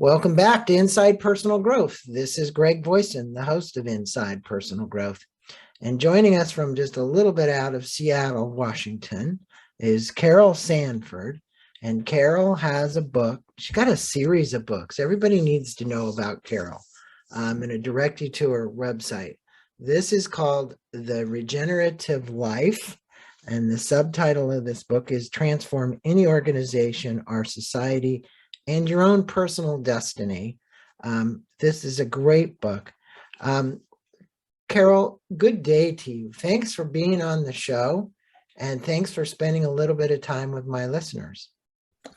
Welcome back to Inside Personal Growth. This is Greg Voisin, the host of Inside Personal Growth. And joining us from just a little bit out of Seattle, Washington, is Carol Sanford. And Carol has a book. She's got a series of books. Everybody needs to know about Carol. I'm going to direct you to her website. This is called The Regenerative Life. And the subtitle of this book is Transform Any Organization, Our Society, and Your Own Personal Destiny. This is a great book. Carol, good day to you. Thanks for being on the show, and thanks for spending a little bit of time with my listeners.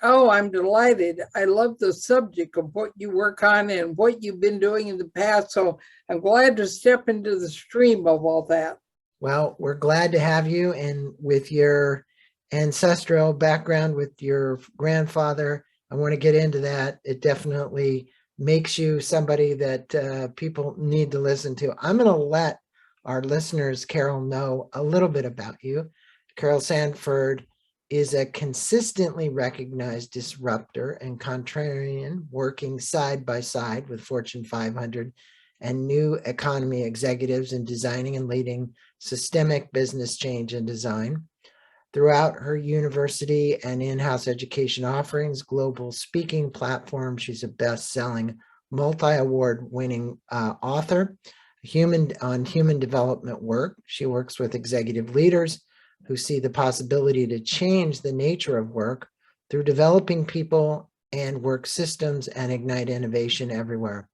Oh, I'm delighted. I love the subject of what you work on and what you've been doing in the past, so I'm glad to step into the stream of all that. Well, we're glad to have you, and with your ancestral background with your grandfather, I want to get into that. It definitely makes you somebody that people need to listen to. I'm going to let our listeners, Carol, know a little bit about you. Carol Sanford is a consistently recognized disruptor and contrarian, working side by side with Fortune 500 and new economy executives in designing and leading systemic business change and design. Throughout her university and in-house education offerings, global speaking platform, she's a best-selling, multi-award winning author on human development work. She works with executive leaders who see the possibility to change the nature of work through developing people and work systems and ignite innovation everywhere.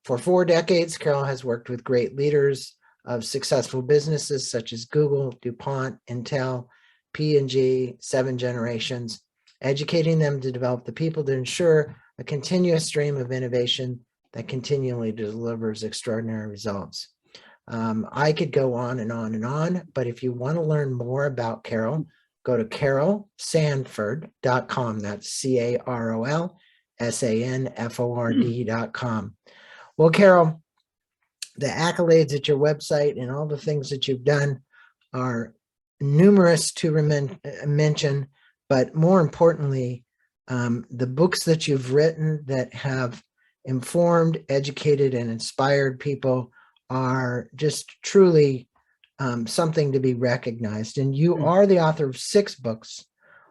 For 4 decades, Carol has worked with great leaders of successful businesses such as Google, DuPont, Intel, P&G, 7 generations, educating them to develop the people to ensure a continuous stream of innovation that continually delivers extraordinary results. I could go on and on and on, but if you want to learn more about Carol, go to carolsanford.com. That's CarolSanford.com. Well, Carol, the accolades at your website and all the things that you've done are numerous to mention, but more importantly, the books that you've written that have informed, educated, and inspired people are just truly something to be recognized. And you are the author of 6 books,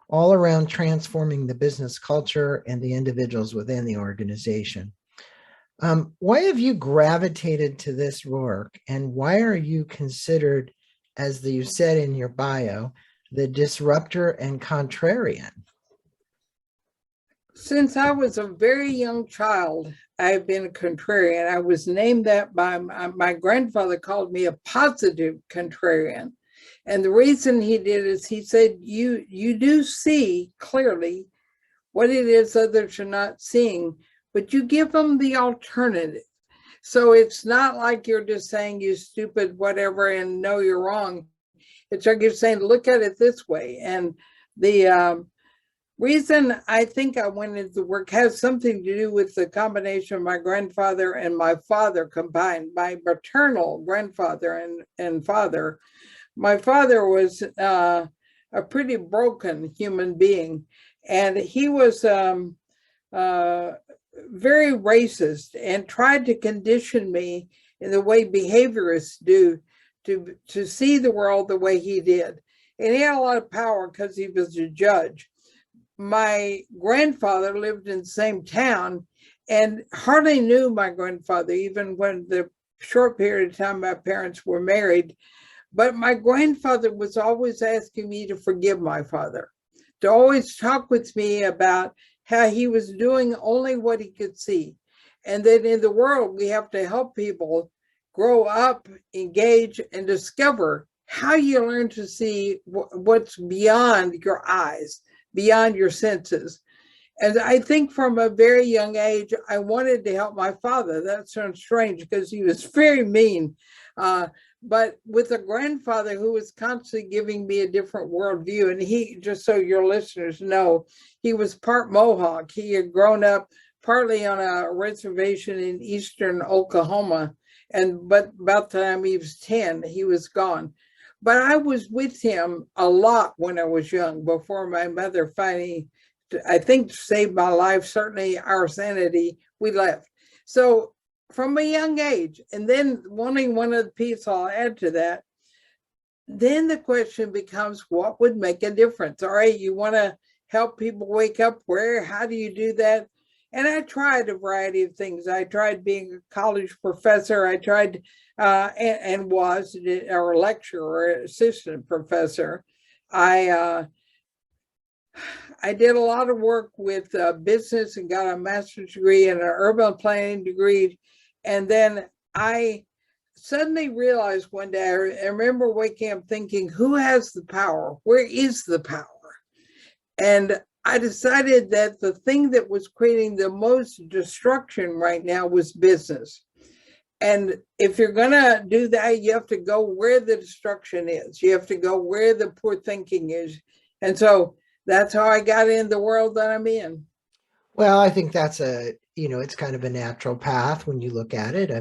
all around transforming the business culture and the individuals within the organization. Why have you gravitated to this work, and why are you considered, as you said in your bio, the disruptor and contrarian? Since I was a very young child, I've been a contrarian. I was named that by my grandfather, called me a positive contrarian. And the reason he did is he said, you do see clearly what it is others are not seeing, but you give them the alternative. So it's not like you're just saying you stupid, whatever, and no, you're wrong. It's like you're saying, look at it this way. And the reason I think I went into work has something to do with the combination of my grandfather and my father combined, my maternal grandfather and father. My father was a pretty broken human being, and he was very racist and tried to condition me in the way behaviorists do to see the world the way he did. And he had a lot of power because he was a judge. My grandfather lived in the same town and hardly knew my grandfather, even when the short period of time my parents were married. But my grandfather was always asking me to forgive my father, to always talk with me about how he was doing only what he could see. And that in the world, we have to help people grow up, engage, and discover how you learn to see what's beyond your eyes, beyond your senses. And I think from a very young age, I wanted to help my father. That sounds strange because he was very mean. But with a grandfather who was constantly giving me a different worldview, and he, just so your listeners know, he was part Mohawk. He had grown up partly on a reservation in eastern Oklahoma, but about the time he was 10, he was gone. But I was with him a lot when I was young, before my mother finally, I think, saved my life, certainly our sanity, we left. So from a young age, and then one of the pieces I'll add to that, then the question becomes, what would make a difference? All right, you want to help people wake up. How do you do that? And I tried a variety of things. I tried being a college professor. I tried and was a lecturer or assistant professor. I did a lot of work with business and got a master's degree and an urban planning degree. And then I suddenly realized one day, I remember waking up thinking, who has the power? Where is the power? And I decided that the thing that was creating the most destruction right now was business. And if you're going to do that, you have to go where the destruction is. You have to go where the poor thinking is. And so that's how I got in the world that I'm in. Well, I think that's it's kind of a natural path when you look at it.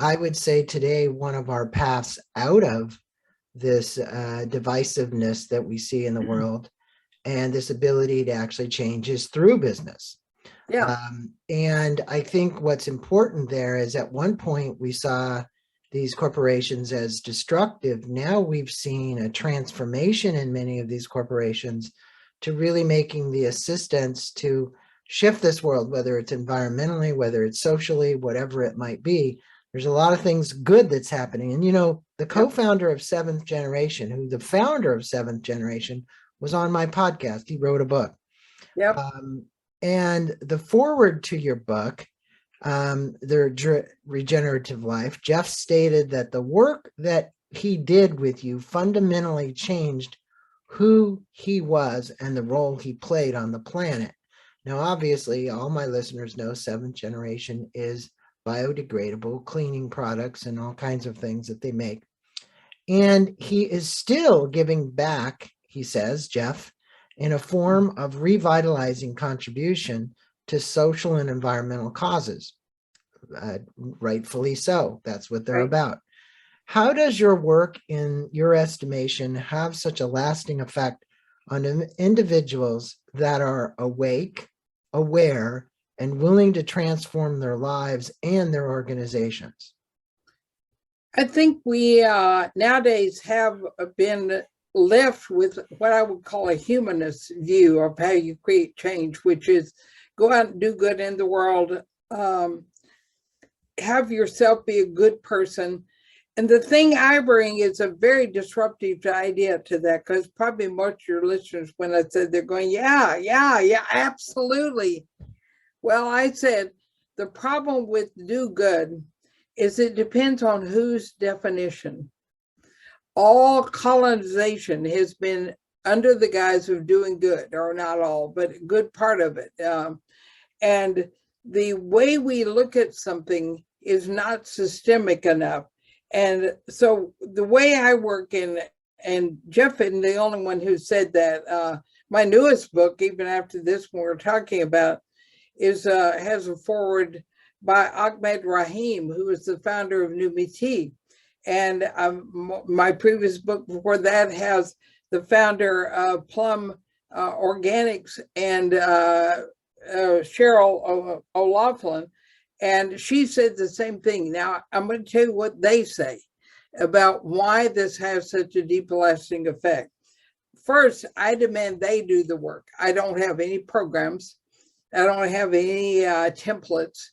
I would say today, one of our paths out of this divisiveness that we see in the world and this ability to actually change is through business. Yeah. And I think what's important there is at one point we saw these corporations as destructive. Now we've seen a transformation in many of these corporations to really making the assistance to shift this world, whether it's environmentally, whether it's socially, whatever it might be. There's a lot of things good that's happening. And, the co-founder of Seventh Generation, who the founder of Seventh Generation was on my podcast. He wrote a book. Yep. And the forward to your book, the Regenerative Life, Jeff stated that the work that he did with you fundamentally changed who he was and the role he played on the planet. Now, obviously, all my listeners know Seventh Generation is biodegradable cleaning products and all kinds of things that they make. And he is still giving back, he says, Jeff, in a form of revitalizing contribution to social and environmental causes. Rightfully so. That's what they're about. How does your work, in your estimation, have such a lasting effect on individuals that are awake, aware, and willing to transform their lives and their organizations? I think we nowadays have been left with what I would call a humanist view of how you create change, which is go out and do good in the world, have yourself be a good person. And the thing I bring is a very disruptive idea to that, because probably most of your listeners, when I said, they're going, yeah, absolutely. Well, I said, the problem with do good is it depends on whose definition. All colonization has been under the guise of doing good, or not all, but a good part of it. And the way we look at something is not systemic enough. And so the way I work in, and Jeff isn't the only one who said that, my newest book, even after this one we're talking about, is has a foreword by Ahmed Rahim, who is the founder of Numiti. And my previous book before that has the founder of Plum Organics and Cheryl O'Laughlin. And she said the same thing. Now, I'm going to tell you what they say about why this has such a deep, lasting effect. First, I demand they do the work. I don't have any programs. I don't have any templates.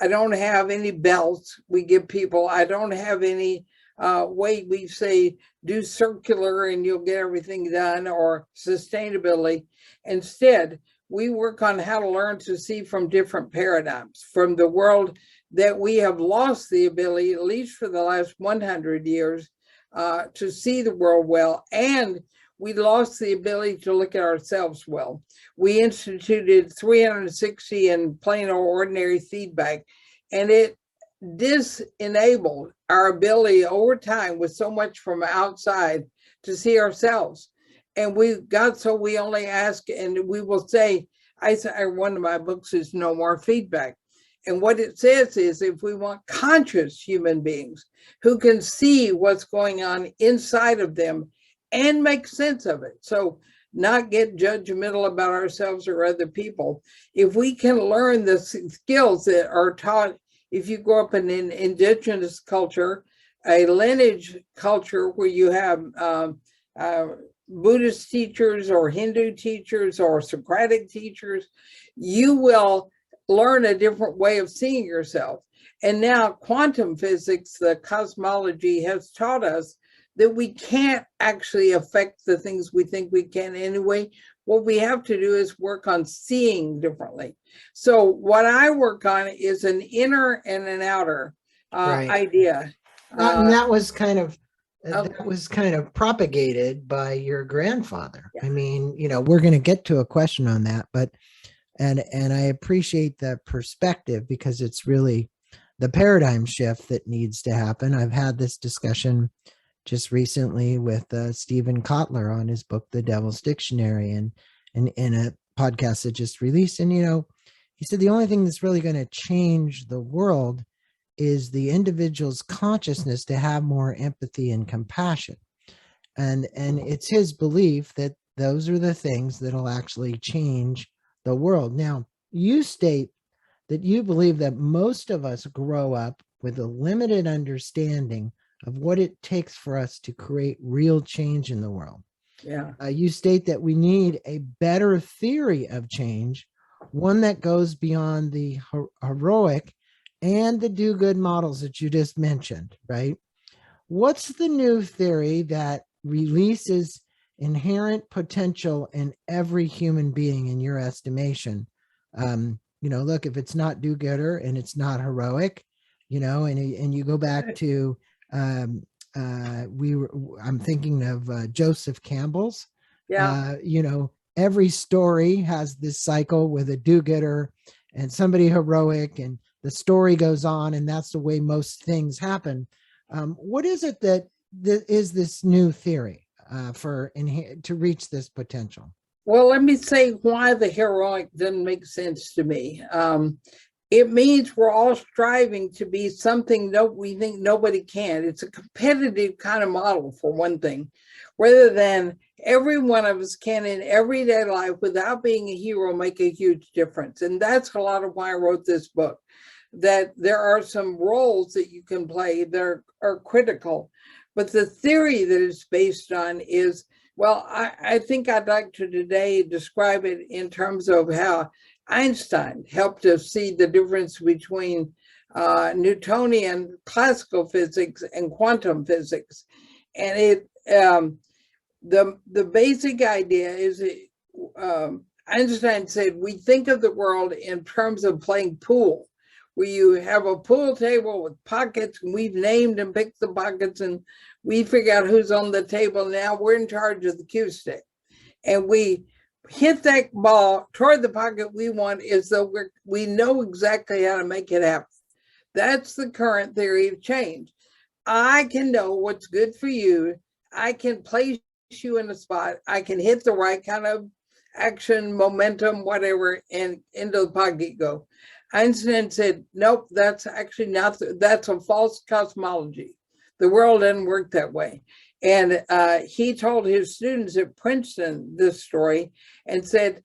I don't have any belts we give people. I don't have any way we say do circular and you'll get everything done, or sustainability. Instead, we work on how to learn to see from different paradigms, from the world that we have lost the ability, at least for the last 100 years, to see the world well. And we lost the ability to look at ourselves well. We instituted 360 and plain or ordinary feedback, and it disenabled our ability over time with so much from outside to see ourselves. And we got so we only ask, and we will say, one of my books is No More Feedback. And what it says is, if we want conscious human beings who can see what's going on inside of them and make sense of it. So not get judgmental about ourselves or other people. If we can learn the skills that are taught, if you grow up in an indigenous culture, a lineage culture where you have Buddhist teachers or Hindu teachers or Socratic teachers, you will learn a different way of seeing yourself. And now quantum physics, the cosmology, has taught us that we can't actually affect the things we think we can anyway. What we have to do is work on seeing differently. So what I work on is an inner and an outer idea. And that was kind of propagated by your grandfather. Yeah. I mean, we're going to get to a question on that, but and I appreciate the perspective, because it's really the paradigm shift that needs to happen. I've had this discussion just recently with Stephen Kotler on his book, The Devil's Dictionary, and in a podcast that just released. And, he said the only thing that's really going to change the world is the individual's consciousness to have more empathy and compassion. And it's his belief that those are the things that'll actually change the world. Now, you state that you believe that most of us grow up with a limited understanding of what it takes for us to create real change in the world. Yeah. You state that we need a better theory of change, one that goes beyond the heroic and the do-good models that you just mentioned, right? What's the new theory that releases inherent potential in every human being, in your estimation? Look, if it's not do-gooder and it's not heroic, and you go back to I'm thinking of Joseph Campbell's. Yeah. Every story has this cycle with a do-gooder and somebody heroic, and the story goes on, and that's the way most things happen. What is it that is this new theory to reach this potential? Well, let me say why the heroic doesn't make sense to me. It means we're all striving to be something that we think nobody can. It's a competitive kind of model, for one thing, rather than every one of us can in everyday life, without being a hero, make a huge difference. And that's a lot of why I wrote this book, that there are some roles that you can play that are critical. But the theory that it's based on is, well, I think I'd like to today describe it in terms of how Einstein helped us see the difference between Newtonian classical physics and quantum physics. And the basic idea is Einstein said, we think of the world in terms of playing pool, where you have a pool table with pockets, and we've named and picked the pockets, and we figure out who's on the table. Now we're in charge of the cue stick, and we hit that ball toward the pocket we want, as though we know exactly how to make it happen. That's the current theory of change. I can know what's good for you. I can place you in a spot. I can hit the right kind of action, momentum, whatever, and into the pocket you go. Einstein said, nope, that's actually not, that's a false cosmology. The world doesn't work that way. And he told his students at Princeton this story and said,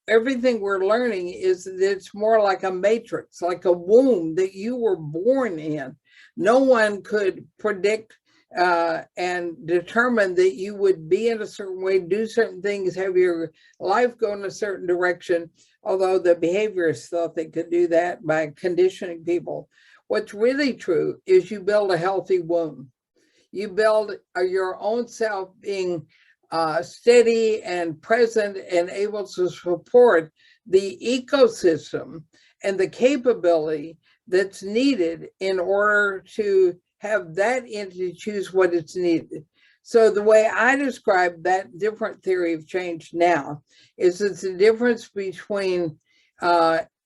everything we're learning is that it's more like a matrix, like a womb that you were born in. No one could predict and determine that you would be in a certain way, do certain things, have your life go in a certain direction, although the behaviorists thought they could do that by conditioning people. What's really true is you build a healthy womb. You build your own self being steady and present and able to support the ecosystem and the capability that's needed in order to have that entity choose what it's needed. So the way I describe that different theory of change now is it's the difference between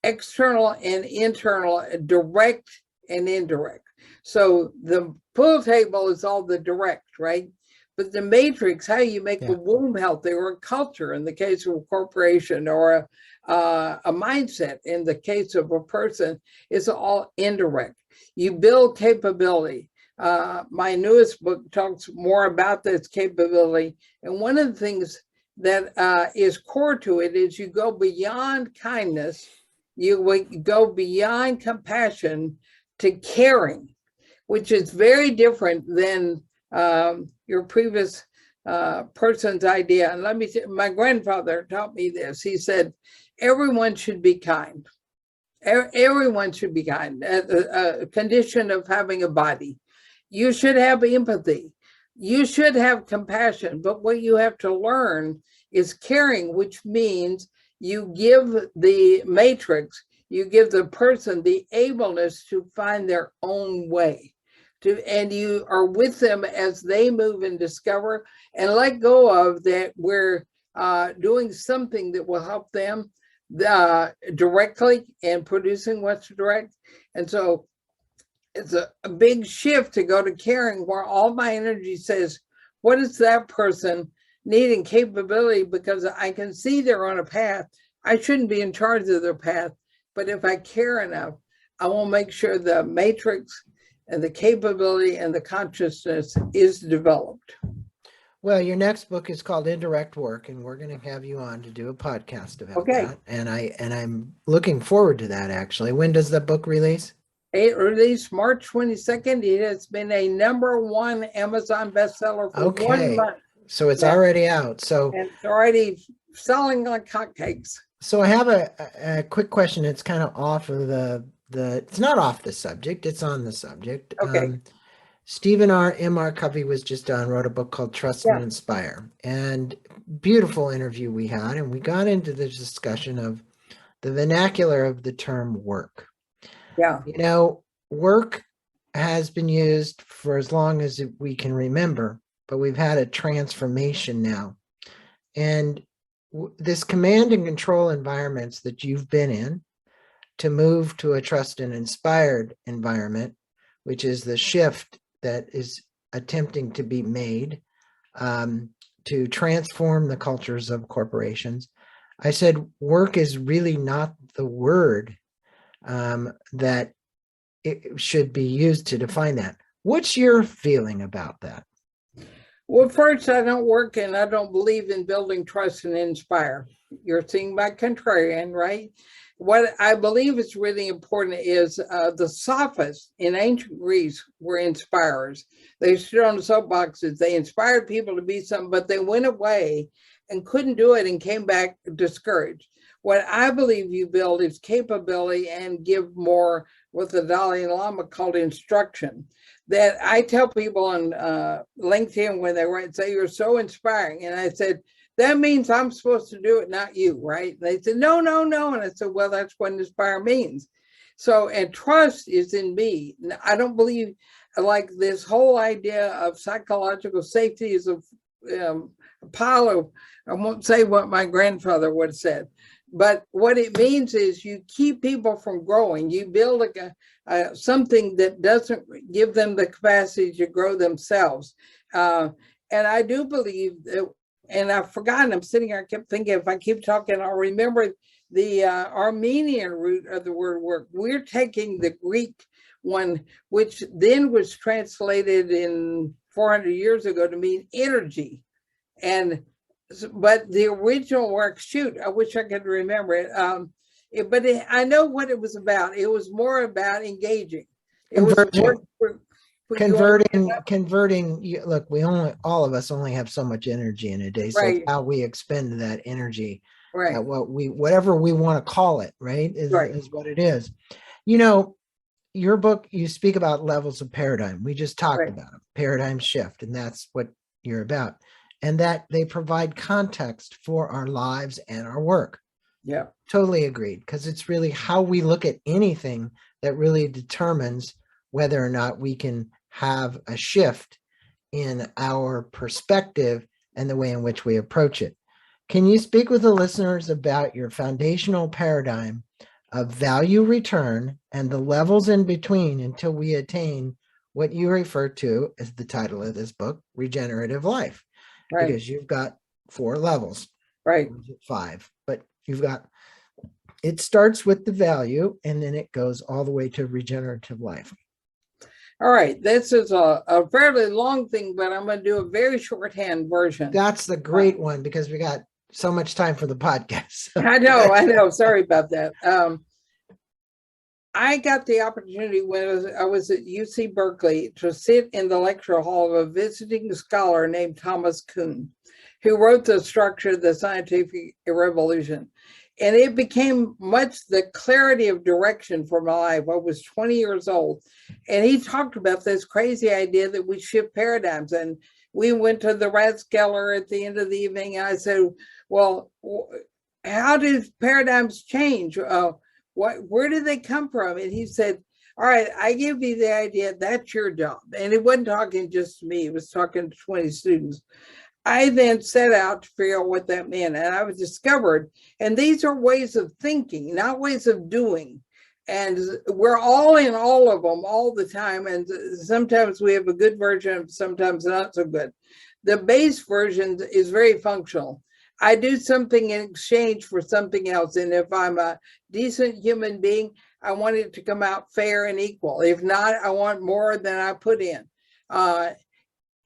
external and internal, direct and indirect. So the pool table is all the direct, right? But the matrix, how you make a womb healthy, or a culture in the case of a corporation, or a mindset in the case of a person, is all indirect. You build capability. My newest book talks more about this capability. And one of the things that is core to it is you go beyond kindness, you go beyond compassion to caring, which is very different than your previous person's idea. And let me say, my grandfather taught me this. He said, everyone should be kind. Everyone should be kind. A condition of having a body. You should have empathy. You should have compassion. But what you have to learn is caring, which means you give the matrix, you give the person the ableness to find their own way. And you are with them as they move and discover and let go of that we're doing something that will help them directly and producing what's direct. And so it's a big shift to go to caring, where all my energy says, what does that person need and capability? Because I can see they're on a path. I shouldn't be in charge of their path, but if I care enough, I will make sure the matrix and the capability and the consciousness is developed. Well, your next book is called Indirect Work, and we're going to have you on to do a podcast about that. And I'm looking forward to that, actually. When does the book release? It released March 22nd. It has been a #1 Amazon bestseller for 1 month. So it's already out. So and it's already selling like hotcakes. So I have a quick question. It's kind of off of it's not off the subject. It's on the subject. Okay. Stephen M.R. Covey was just on, wrote a book called Trust and Inspire, and beautiful interview we had. And we got into the discussion of the vernacular of the term work. Yeah. You know, work has been used for as long as we can remember, but we've had a transformation now. And this command and control environments that you've been in to move to a trust and inspired environment, which is the shift that is attempting to be made to transform the cultures of corporations. I said, work is really not the word that it should be used to define that. What's your feeling about that? Well, first, I don't work and I don't believe in building trust and inspire. You're seeing my contrarian, right? What I believe is really important is the sophists in ancient Greece were inspirers. They stood on the soapboxes. They inspired people to be something, but they went away and couldn't do it and came back discouraged. What I believe you build is capability and give more what the Dalai Lama called instruction. That I tell people on LinkedIn when they write, say, you're so inspiring. And I said, that means I'm supposed to do it, not you, right? They said, no. And I said, well, that's what inspire means. So, and trust is in me. I don't believe like this whole idea of psychological safety is a pile of, I won't say what my grandfather would have said, but what it means is you keep people from growing. You build something that doesn't give them the capacity to grow themselves. And I do believe that, and I've forgotten, I'm sitting here, I kept thinking, if I keep talking, I'll remember the Armenian root of the word work. We're taking the Greek one, which then was translated in 400 years ago to mean energy. But the original work, shoot, I wish I could remember it. But I know what it was about. It was more about engaging. It was converting. Look, all of us only have so much energy in a day. So right. How we expend that energy, right. Whatever we want to call it, right, is what it is. You know, your book, you speak about levels of paradigm. We just talked about it, paradigm shift, and that's what you're about. And that they provide context for our lives and our work. Yeah. Totally agreed. Because it's really how we look at anything that really determines whether or not we can have a shift in our perspective and the way in which we approach it. Can you speak with the listeners about your foundational paradigm of value return and the levels in between until we attain what you refer to as the title of this book, Regenerative Life? Right. Because you've got 4 levels, right? 5, but it starts with the value and then it goes all the way to regenerative life. All right, this is a fairly long thing, but I'm going to do a very shorthand version. That's the great one because we got so much time for the podcast. I know. Sorry about that. I got the opportunity when I was at UC Berkeley to sit in the lecture hall of a visiting scholar named Thomas Kuhn, who wrote The Structure of the Scientific Revolution. And it became much the clarity of direction for my life. I was 20 years old. And he talked about this crazy idea that we shift paradigms. And we went to the Rathskeller at the end of the evening. And I said, well, how do paradigms change? Where do they come from? And he said, all right, I give you the idea, that's your job. And he wasn't talking just to me, he was talking to 20 students. I then set out to figure out what that meant. And I discovered, and these are ways of thinking, not ways of doing. And we're all in all of them all the time. And sometimes we have a good version, sometimes not so good. The base version is very functional. I do something in exchange for something else. And if I'm a decent human being, I want it to come out fair and equal. If not, I want more than I put in.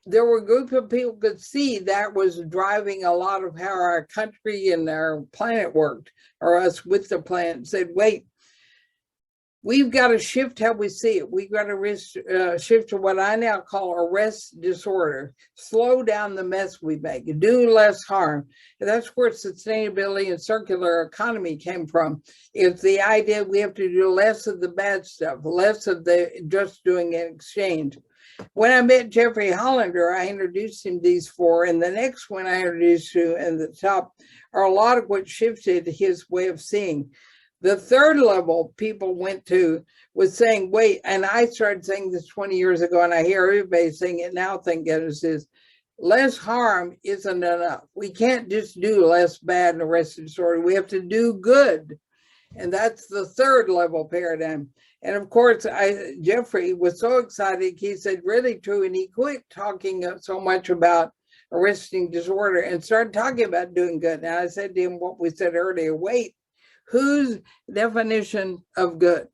There were a group of people could see that was driving a lot of how our country and our planet worked, or us with the planet, said, wait, we've got to shift how we see it. We've got to shift to what I now call a rest disorder. Slow down the mess we make, do less harm. And that's where sustainability and circular economy came from. It's the idea we have to do less of the bad stuff, less of the just doing an exchange. When I met Jeffrey Hollander, I introduced him these four, and the next one I introduced you in the top are a lot of what shifted his way of seeing. The third level people went to was saying, wait, and I started saying this 20 years ago, and I hear everybody saying it now, thank goodness, is less harm isn't enough. We can't just do less bad and the rest of the disorder. We have to do good. And that's the third level paradigm. And of course, Jeffrey was so excited, he said, really true. And he quit talking so much about arresting disorder and started talking about doing good. And I said to him what we said earlier, wait, whose definition of good?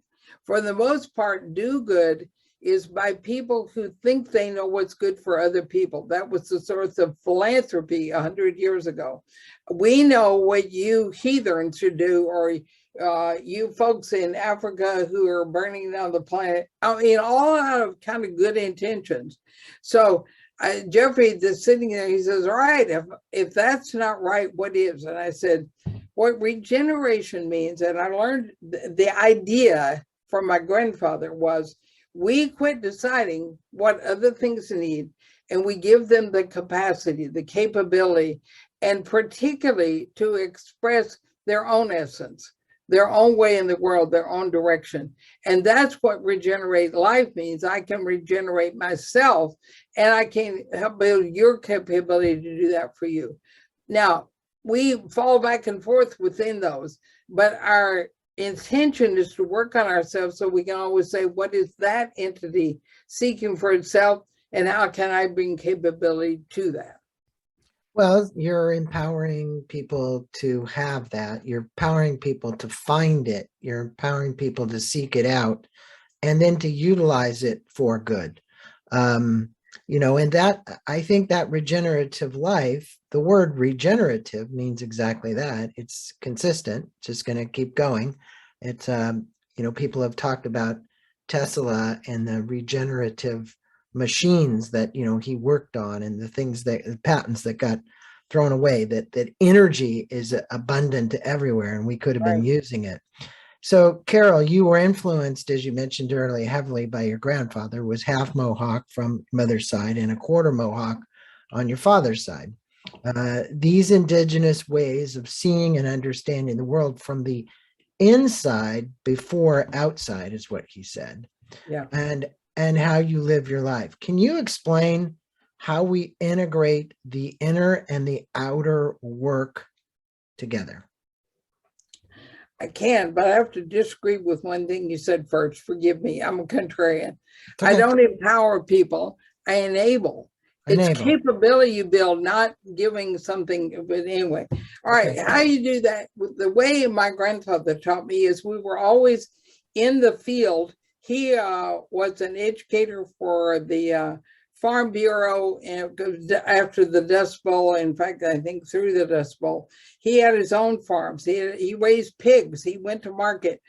For the most part, do good is by people who think they know what's good for other people. That was the source of philanthropy 100 years ago. We know what you heathens should do, or you folks in Africa who are burning down the planet. I mean, all out of kind of good intentions. So Jeffrey is sitting there, he says, all right, if that's not right, what is? And I said, what regeneration means, and I learned the idea from my grandfather, was we quit deciding what other things need, and we give them the capacity, the capability, and particularly to express their own essence, their own way in the world, their own direction. And that's what regenerate life means. I can regenerate myself, and I can help build your capability to do that for you. Now, we fall back and forth within those, but our intention is to work on ourselves so we can always say, what is that entity seeking for itself, and how can I bring capability to that? Well, you're empowering people to have that. You're empowering people to find it. You're empowering people to seek it out and then to utilize it for good. And that, I think that regenerative life, the word regenerative means exactly that. It's consistent, just going to keep going. It's, people have talked about Tesla and the regenerative machines that, he worked on, and the patents that got thrown away, that energy is abundant everywhere, and we could have been using it. So, Carol, you were influenced, as you mentioned earlier, heavily by your grandfather, who was half Mohawk from mother's side and a quarter Mohawk on your father's side. These indigenous ways of seeing and understanding the world from the inside before outside is what he said. Yeah. And how you live your life. Can you explain how we integrate the inner and the outer work together? I can, but I have to disagree with one thing you said first. Forgive me. I'm a contrarian. Okay. I don't empower people. I enable. It's capability you build, not giving something. But anyway, all right. How you do that? The way my grandfather taught me is we were always in the field He was an educator for the Farm Bureau, and after the Dust Bowl, in fact, I think through the Dust Bowl, he had his own farms. He raised pigs. He went to market.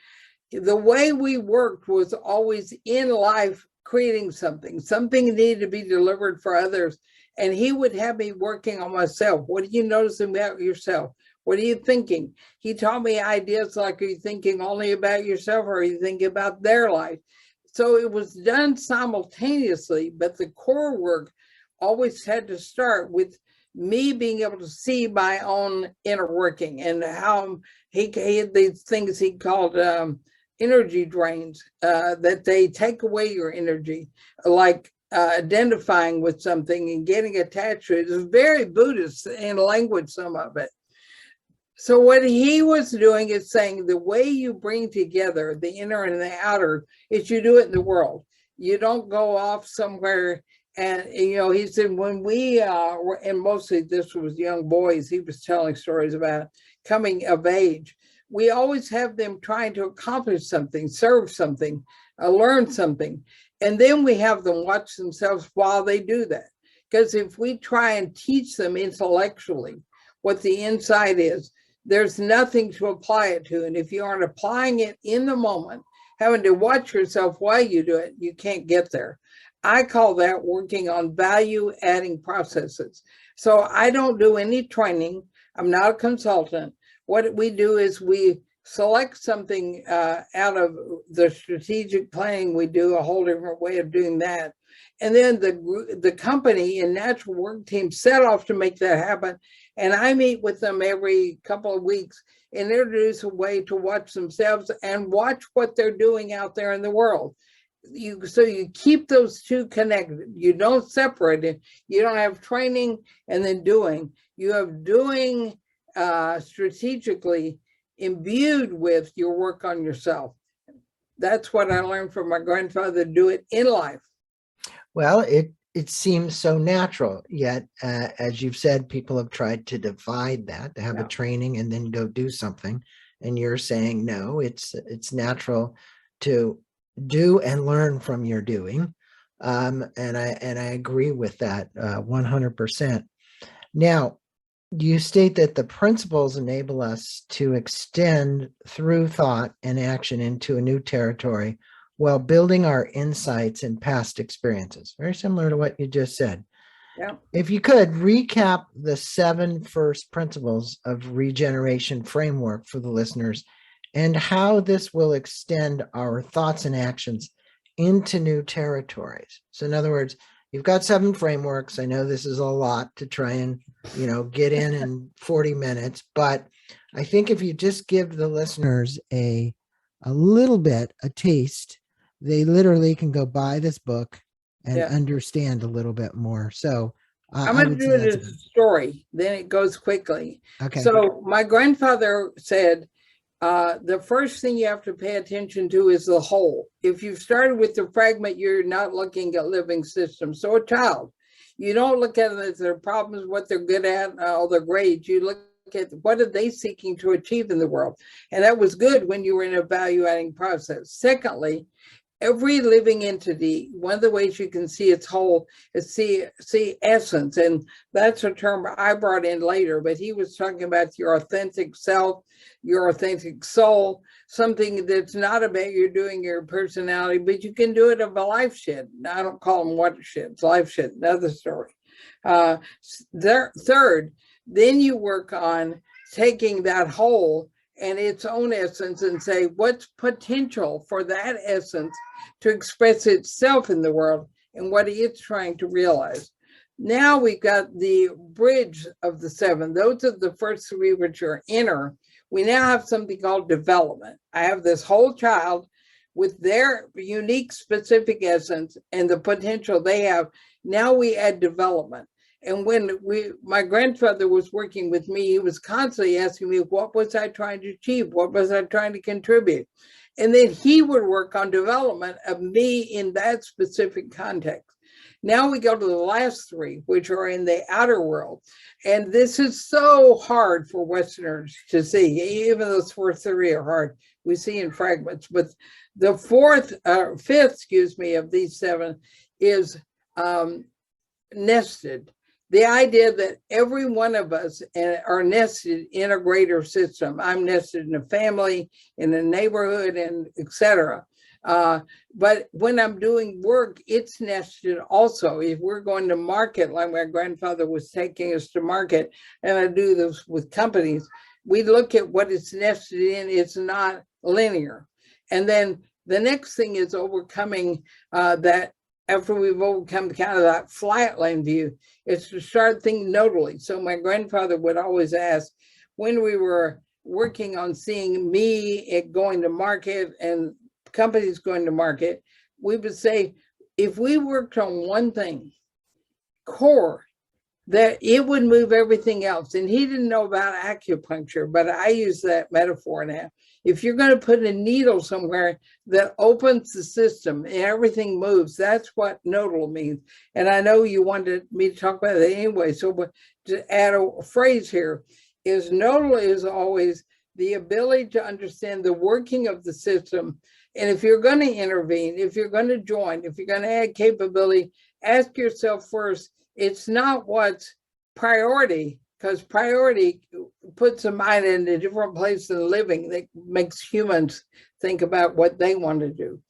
The way we worked was always in life, creating something. Something needed to be delivered for others. And he would have me working on myself. What are you noticing about yourself? What are you thinking? He taught me ideas like, are you thinking only about yourself, or are you thinking about their life? So it was done simultaneously, but the core work always had to start with me being able to see my own inner working, and how he had these things he called energy drains, that they take away your energy, like identifying with something and getting attached to it. It's very Buddhist in language, some of it. So what he was doing is saying the way you bring together the inner and the outer is you do it in the world. You don't go off somewhere. And, he said, when we were, and mostly this was young boys, he was telling stories about coming of age. We always have them trying to accomplish something, serve something, learn something. And then we have them watch themselves while they do that. Because if we try and teach them intellectually what the inside is, there's nothing to apply it to. And if you aren't applying it in the moment, having to watch yourself while you do it, you can't get there. I call that working on value-adding processes. So I don't do any training. I'm not a consultant. What we do is we select something out of the strategic planning we do, a whole different way of doing that. And then the company and natural work team set off to make that happen. And I meet with them every couple of weeks and introduce a way to watch themselves and watch what they're doing out there in the world. So you keep those two connected. You don't separate it. You don't have training and then doing. You have doing strategically imbued with your work on yourself. That's what I learned from my grandfather, do it in life. Well, it seems so natural, yet as you've said, people have tried to divide that, to have a training and then go do something. And you're saying, no, it's natural to do and learn from your doing. And I agree with that 100%. Now, you state that the principles enable us to extend through thought and action into a new territory while building our insights and past experiences. Very similar to what you just said. Yeah. If you could recap the 7 first principles of regeneration framework for the listeners and how this will extend our thoughts and actions into new territories. So in other words, you've got 7 frameworks. I know this is a lot to try and, get in 40 minutes, but I think if you just give the listeners a little bit, a taste, they literally can go buy this book and understand a little bit more. So I'm going to do it as a story, then it goes quickly. Okay. So my grandfather said, the first thing you have to pay attention to is the whole. If you've started with the fragment, you're not looking at living systems. So a child, you don't look at them as their problems, what they're good at, all their grades. You look at what are they seeking to achieve in the world. And that was good when you were in a value-adding process. Secondly, every living entity, one of the ways you can see its whole is see essence. And that's a term I brought in later, but he was talking about your authentic self, your authentic soul, something that's not about you doing your personality, but you can do it of a life shed. I don't call them watersheds, life shed, another story. Third, then you work on taking that whole and its own essence and say, what's potential for that essence to express itself in the world and what it's trying to realize. Now we've got the bridge of the 7. Those are the first 3, which are inner. We now have something called development. I have this whole child with their unique specific essence and the potential they have. Now we add development. And when my grandfather was working with me, he was constantly asking me, what was I trying to achieve? What was I trying to contribute? And then he would work on development of me in that specific context. Now we go to the last three, which are in the outer world. And this is so hard for Westerners to see, even those first three are hard. We see in fragments, but the fifth, of these seven is nested. The idea that every one of us are nested in a greater system. I'm nested in a family, in a neighborhood, and etc. But when I'm doing work, it's nested also. If we're going to market, like my grandfather was taking us to market, and I do this with companies, we look at what it's nested in. It's not linear. And then the next thing is overcoming that. After we've overcome kind of that flatland view, is to start thinking nodally. So my grandfather would always ask, when we were working on seeing me going to market and companies going to market, we would say, if we worked on one thing, core, that it would move everything else. And he didn't know about acupuncture, but I use that metaphor now. If you're going to put a needle somewhere that opens the system and everything moves, that's what nodal means. And I know you wanted me to talk about that anyway. So to add a phrase here, is nodal is always the ability to understand the working of the system. And if you're going to intervene, if you're going to join, if you're going to add capability, ask yourself first, it's not what's priority, because priority puts the mind in a different place than living that makes humans think about what they want to do.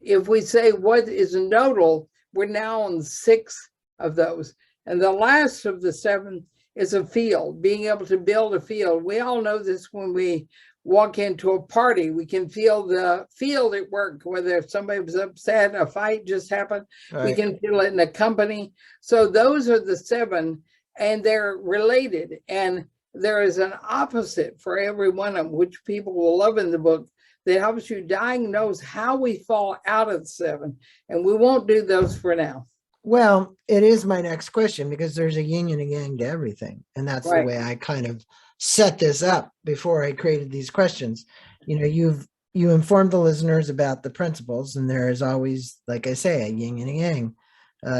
If we say what is nodal, we're now on 6 of those. And the last of the 7 is a field, being able to build a field. We all know this when we walk into a party. We can feel the field at work, whether somebody was upset, a fight just happened. Right. We can feel it in a company. So those are the 7, and they're related. And there is an opposite for every one of them, which people will love in the book, that helps you diagnose how we fall out of the 7. And we won't do those for now. Well, it is my next question, because there's a yin and a yang to everything. And that's right. The way I kind of set this up before I created these questions. You know, you informed the listeners about the principles, and there is always, like I say, a yin and a yang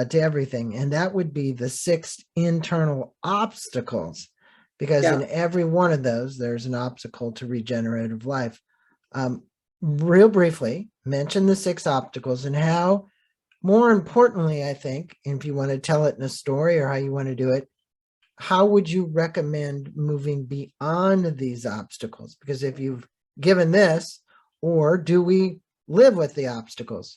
to everything. And that would be the 6 internal obstacles, because in every one of those, there's an obstacle to regenerative life. Real briefly, mention the 6 obstacles and how, more importantly, I think, if you want to tell it in a story or how you want to do it, how would you recommend moving beyond these obstacles? Because if you've given this, or do we live with the obstacles?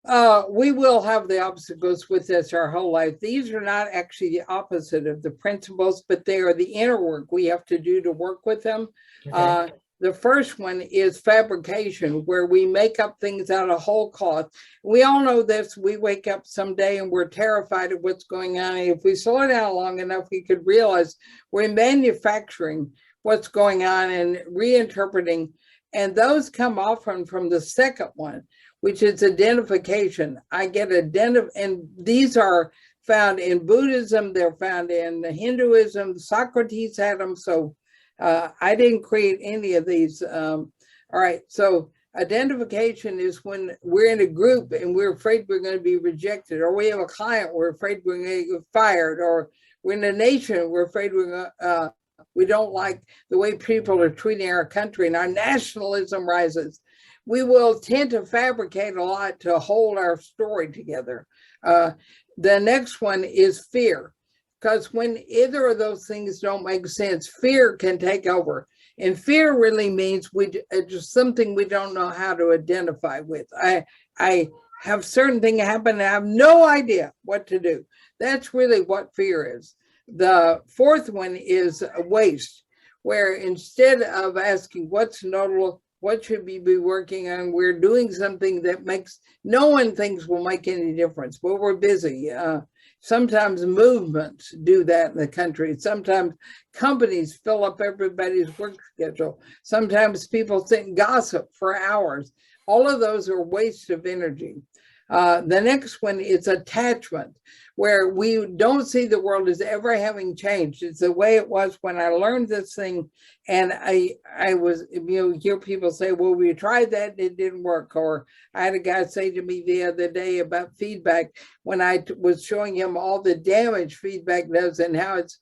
We will have the obstacles with us our whole life. These are not actually the opposite of the principles, but they are the inner work we have to do to work with them. Okay. The first one is fabrication, where we make up things out of whole cloth. We all know this. We wake up someday and we're terrified of what's going on. And if we slow down long enough, we could realize we're manufacturing what's going on and reinterpreting. And those come often from the second one, which is identification. I get and these are found in Buddhism. They're found in Hinduism. Socrates had them. So I didn't create any of these. All right, so identification is when we're in a group and we're afraid we're going to be rejected, or we have a client, we're afraid we're going to get fired, or we're in a nation, we're afraid we don't like the way people are treating our country, and our nationalism rises. We will tend to fabricate a lot to hold our story together. The next one is fear. Because when either of those things don't make sense, fear can take over. And fear really means it's just something we don't know how to identify with. I have certain things happen and I have no idea what to do. That's really what fear is. The fourth one is waste, where instead of asking what's nodal, what should we be working on, we're doing something that no one thinks will make any difference, but we're busy. Sometimes movements do that in the country. Sometimes companies fill up everybody's work schedule. Sometimes people sit and gossip for hours. All of those are waste of energy. The next one is attachment, where we don't see the world as ever having changed. It's the way it was when I learned this thing. And I was, hear people say, well, we tried that, it didn't work. Or I had a guy say to me the other day about feedback when I was showing him all the damage feedback does and how it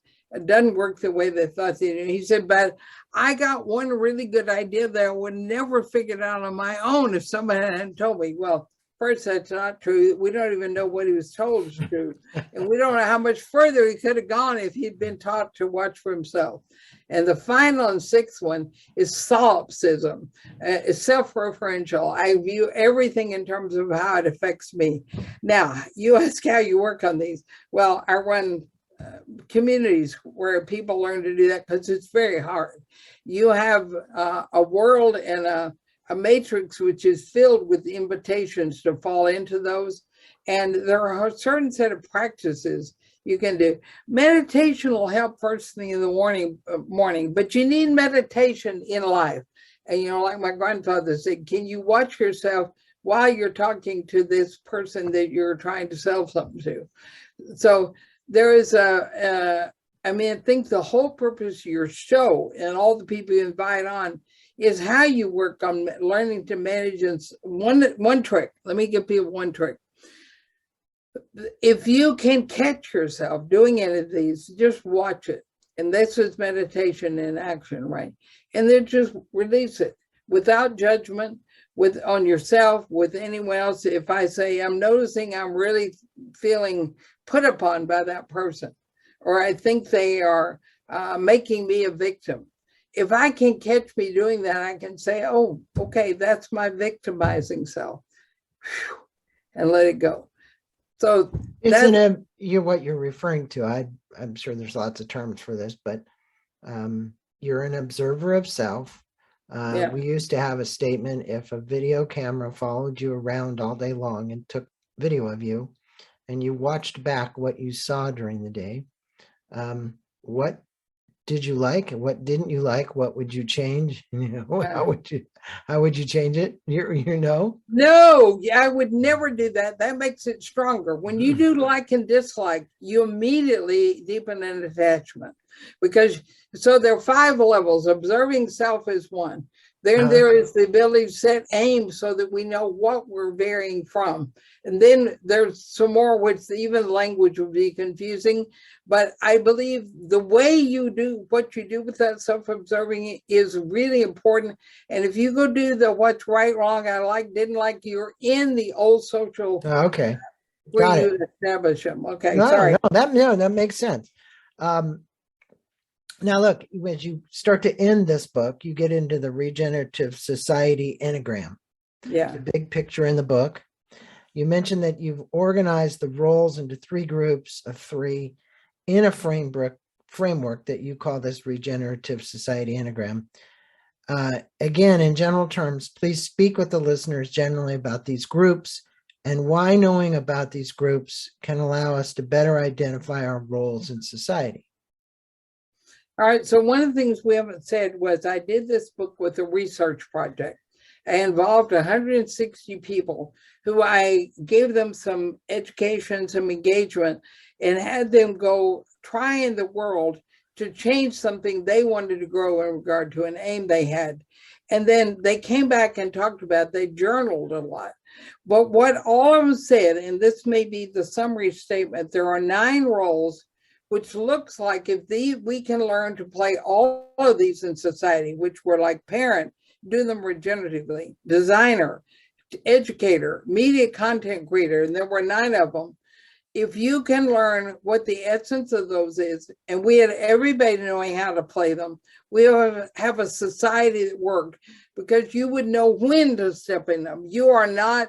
doesn't work the way they thought they did. He said, but I got one really good idea that I would never figure it out on my own if somebody hadn't told me. Well, first, that's not true. We don't even know what he was told is true. And we don't know how much further he could have gone if he'd been taught to watch for himself. And the final and sixth one is solipsism. It's self-referential. I view everything in terms of how it affects me. Now, you ask how you work on these. Well, I run communities where people learn to do that because it's very hard. You have a world and a matrix which is filled with invitations to fall into those. And there are a certain set of practices you can do. Meditation will help first thing in the morning, but you need meditation in life. And, like my grandfather said, can you watch yourself while you're talking to this person that you're trying to sell something to? So there is I think the whole purpose of your show and all the people you invite on is how you work on learning to manage. And one trick, let me give people one trick. If you can catch yourself doing any of these, just watch it. And this is meditation in action, right? And then just release it without judgment, on yourself, with anyone else. If I say, I'm noticing I'm really feeling put upon by that person, or I think they are making me a victim. If I can catch me doing that, I can say, oh, okay, that's my victimizing self, and let it go. So what you're referring to. I'm sure there's lots of terms for this, but you're an observer of self. Yeah. We used to have a statement: if a video camera followed you around all day long and took video of you, and you watched back what you saw during the day, what did you like and what didn't you like? What would you change? How would you change it? No, I would never do that. That makes it stronger. When you do like and dislike, you immediately deepen an attachment, so there are 5 levels. Observing self is one. Then there is the ability to set aims so that we know what we're varying from. And then there's some more, which even language would be confusing. But I believe the way you do what you do with that self-observing is really important. And if you go do the what's right, wrong, I like, didn't like, you're in the old social. Okay. Where Got you it. establish them. Okay, No, sorry. that makes sense. Now, look, as you start to end this book, you get into the Regenerative Society Enneagram. Yeah. The big picture in the book. You mentioned that you've organized the roles into 3 groups of 3 in a framework that you call this Regenerative Society Enneagram. Again, in general terms, please speak with the listeners generally about these groups and why knowing about these groups can allow us to better identify our roles in society. All right, so one of the things we haven't said was I did this book with a research project. I involved 160 people who I gave them some education, some engagement, and had them go try in the world to change something they wanted to grow in regard to an aim they had. And then they came back and talked about, they journaled a lot. But what all of them said, and this may be the summary statement, there are 9 roles, which looks like if we can learn to play all of these in society, which were like parent, do them regeneratively, designer, educator, media content creator, and there were 9 of them. If you can learn what the essence of those is, and we had everybody knowing how to play them, we have a society that worked because you would know when to step in them. You are not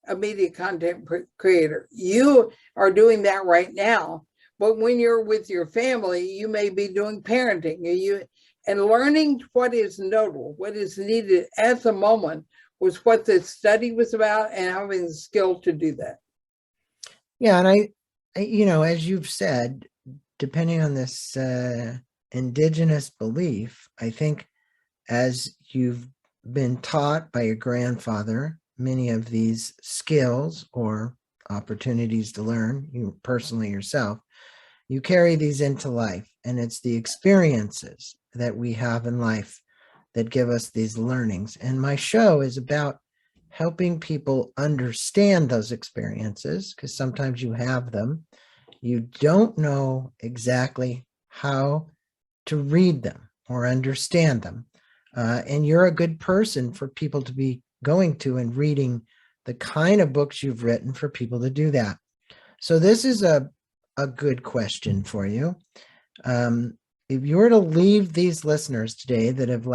a media content creator. You are doing that right now. But when you're with your family, you may be doing parenting. And learning what is notable, what is needed at the moment was what the study was about, and having the skill to do that. Yeah, and I as you've said, depending on this indigenous belief, I think as you've been taught by your grandfather, many of these skills or opportunities to learn, you personally yourself, you carry these into life. And it's the experiences that we have in life that give us these learnings. And my show is about helping people understand those experiences, because sometimes you have them. You don't know exactly how to read them or understand them. And you're a good person for people to be going to and reading the kind of books you've written for people to do that. So this is a good question for you. If you were to leave these listeners today that have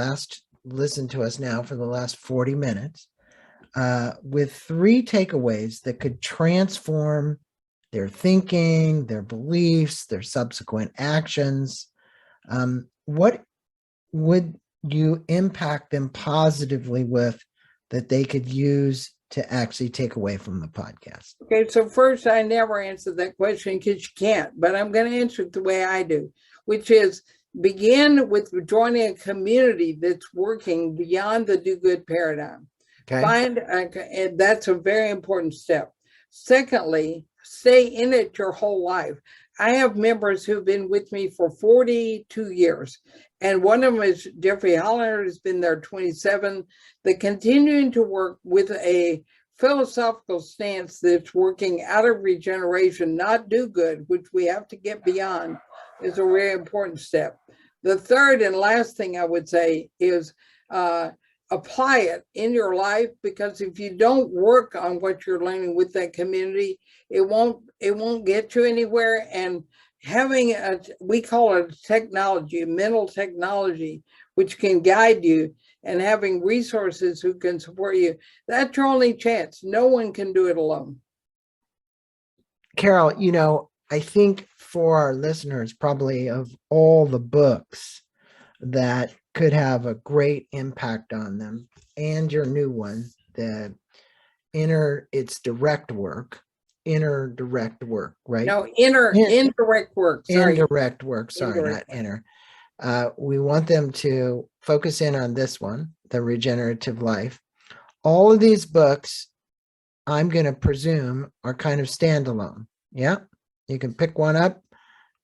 listened to us now for the last 40 minutes with 3 takeaways that could transform their thinking, their beliefs, their subsequent actions, what would you impact them positively with that they could use to actually take away from the podcast? Okay, so first, I never answer that question because you can't, but I'm going to answer it the way I do, which is begin with joining a community that's working beyond the do-good paradigm. Okay. And that's a very important step. Secondly, stay in it your whole life. I have members who've been with me for 42 years, and one of them is Jeffrey Hollander, has been there 27. They're continuing to work with a philosophical stance that's working out of regeneration, not do good, which we have to get beyond, is a very important step. The third and last thing I would say is apply it in your life, because if you don't work on what you're learning with that community, it won't get you anywhere. And having we call it technology, a mental technology, which can guide you, and having resources who can support you, that's your only chance. No one can do it alone. Carol, I think for our listeners, probably of all the books that could have a great impact on them, and your new one, it's Direct Work, Direct Work, right? No, Indirect Work. Sorry. Indirect Work. Sorry, Indirect. Not inner. We want them to focus in on this one, the Regenerative Life. All of these books, I'm going to presume, are kind of standalone. Yeah, you can pick one up.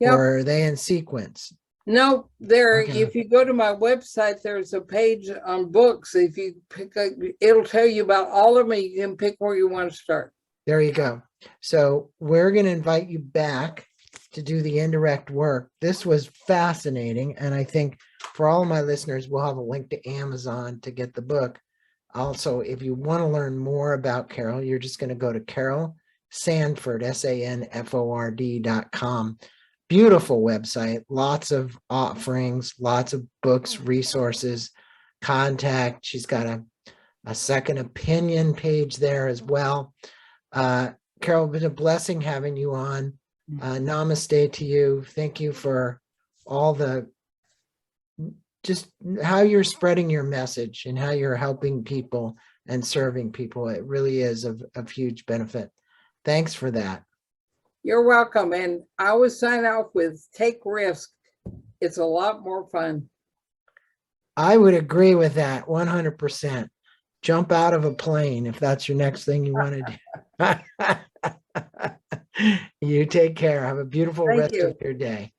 Yep. Or are they in sequence? No, if you go to my website, there's a page on books. If you pick up, it'll tell you about all of them. You can pick where you want to start. There you go. So we're going to invite you back to do the Indirect Work. This was fascinating. And I think for all of my listeners, we'll have a link to Amazon to get the book. Also, if you want to learn more about Carol, you're just going to go to Carol Sanford, SANFORD.com. Beautiful website, lots of offerings, lots of books, resources, contact. She's got a second opinion page there as well. Carol, it's been a blessing having you on. Namaste to you. Thank you for all just how you're spreading your message and how you're helping people and serving people. It really is of huge benefit. Thanks for that. You're welcome. And I always sign off with take risk. It's a lot more fun. I would agree with that 100%. Jump out of a plane if that's your next thing you want to do. You take care. Have a beautiful rest of your day.